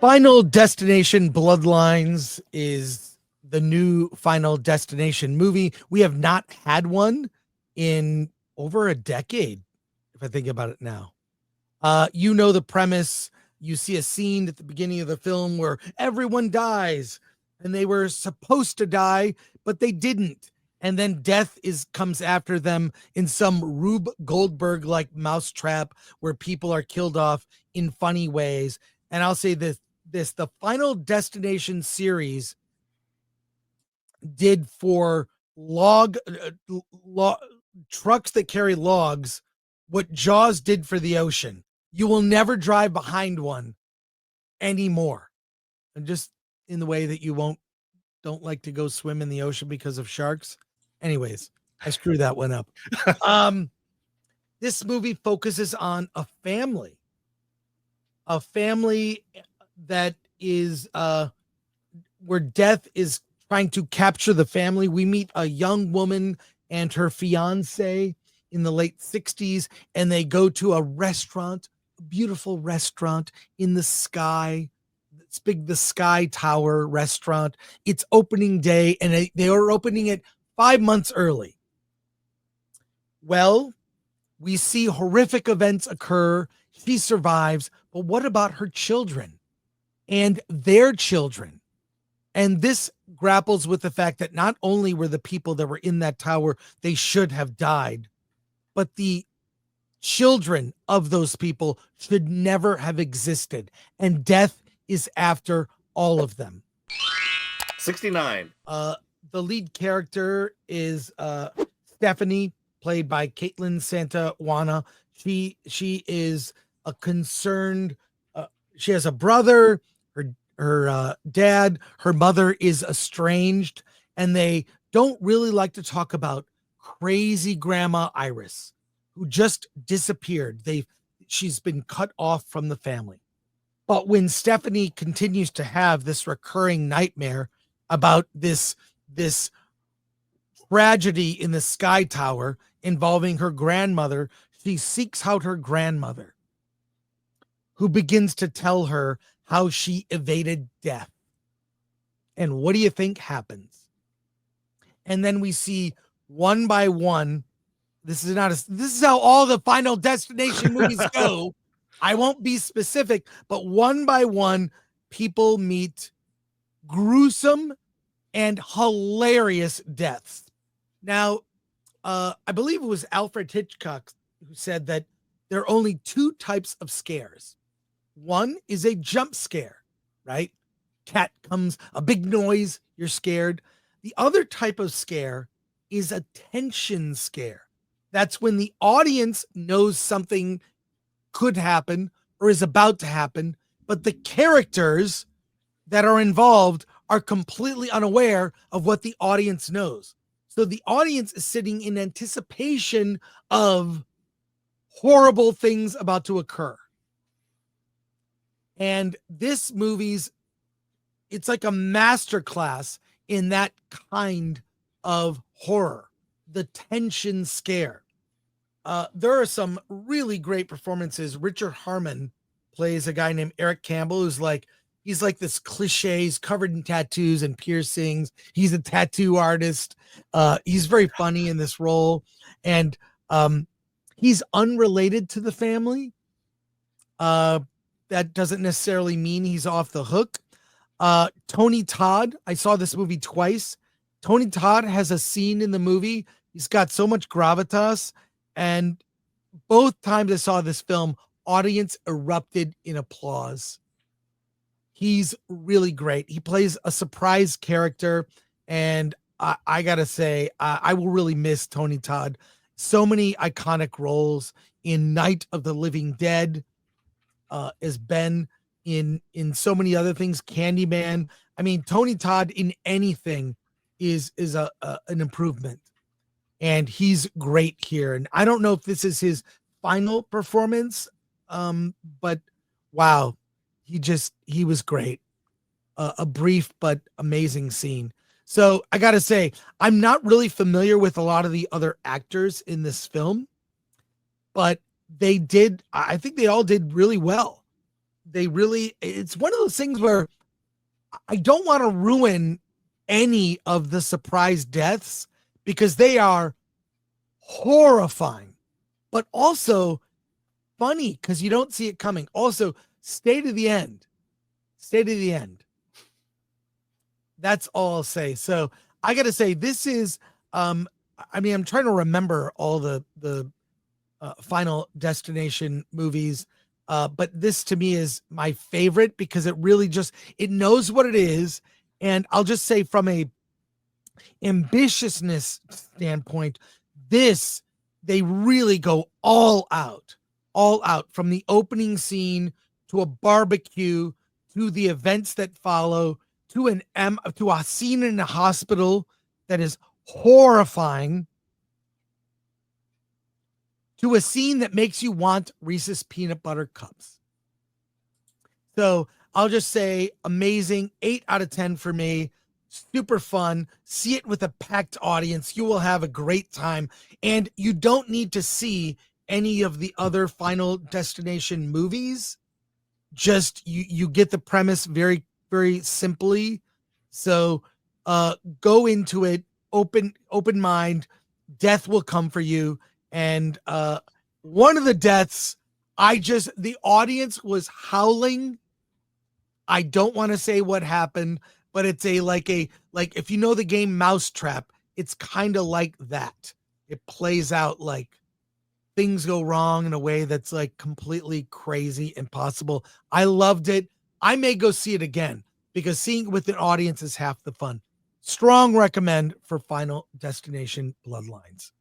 Final Destination Bloodlines is the new Final Destination movie. We have not had one in over a decade, if I think about it now. You know the premise. You see a scene at the beginning of the film where everyone dies and they were supposed to die, but they didn't. And then death comes after them in some Rube Goldberg like mousetrap where people are killed off in funny ways. And I'll say the Final Destination series did for log trucks that carry logs what Jaws did for the ocean. You will never drive behind one anymore. And just in the way that you don't like to go swim in the ocean because of sharks. Anyways, I screwed that one up. This movie focuses on a family that is where death is trying to capture the family. We meet a young woman and her fiance in the late 60s, and they go to a restaurant, a beautiful restaurant in the sky. It's big, the Sky Tower restaurant. It's opening day, and they are opening it 5 months early. Well, we see horrific events occur. She survives, but what about her children and their children? And this grapples with the fact that not only were the people that were in that tower, they should have died, but the children of those people should never have existed. And death is after all of them. 69. The lead character is Stephanie, played by Caitlin Santa-Juana. She is a concerned, she has a brother, her dad, her mother is estranged, and they don't really like to talk about crazy grandma Iris, who just disappeared. She's been cut off from the family. But when Stephanie continues to have this recurring nightmare about this tragedy in the Sky Tower involving her grandmother, she seeks out her grandmother, who begins to tell her how she evaded death. And what do you think happens? And then we see one by one. This is how all the Final Destination movies go. I won't be specific, but one by one, people meet gruesome and hilarious deaths. Now, I believe it was Alfred Hitchcock who said that there are only two types of scares. One is a jump scare, right? Cat comes, a big noise, you're scared. The other type of scare is a tension scare. That's when the audience knows something could happen or is about to happen, but the characters that are involved are completely unaware of what the audience knows. So the audience is sitting in anticipation of horrible things about to occur. And this it's like a masterclass in that kind of horror, the tension scare. There are some really great performances. Richard Harmon plays a guy named Eric Campbell, he's like this cliche. He's covered in tattoos and piercings. He's a tattoo artist. He's very funny in this role. And he's unrelated to the family. That doesn't necessarily mean he's off the hook. Tony Todd, I saw this movie twice. Tony Todd has a scene in the movie. He's got so much gravitas. And both times I saw this film, audience erupted in applause. He's really great. He plays a surprise character. And I got to say, I will really miss Tony Todd. So many iconic roles in Night of the Living Dead, as Ben, in so many other things, Candyman. I mean, Tony Todd in anything is an improvement. And he's great here. And I don't know if this is his final performance, but wow, he was great. A brief but amazing scene. So I got to say, I'm not really familiar with a lot of the other actors in this film, but I think they all did really well. it's one of those things where I don't want to ruin any of the surprise deaths because they are horrifying, but also funny because you don't see it coming. Also, stay to the end. Stay to the end. That's all I'll say. So I got to say, this is, I'm trying to remember all the Final Destination movies, but this to me is my favorite because it really it knows what it is. And I'll just say from a ambitiousness standpoint, they really go all out from the opening scene to a barbecue to the events that follow to a scene in a hospital that is horrifying to a scene that makes you want Reese's peanut butter cups. So I'll just say amazing. 8 out of 10 for me. Super fun. See it with a packed audience. You will have a great time. And you don't need to see any of the other Final Destination movies. Just you get the premise very, very simply. So go into it, open mind. Death will come for you. And one of the deaths, the audience was howling. I don't want to say what happened, but it's like if you know the game Mousetrap, it's kind of like that. It plays out like things go wrong in a way that's like completely crazy, impossible. I loved it. I may go see it again because seeing it with an audience is half the fun. Strong recommend for Final Destination Bloodlines.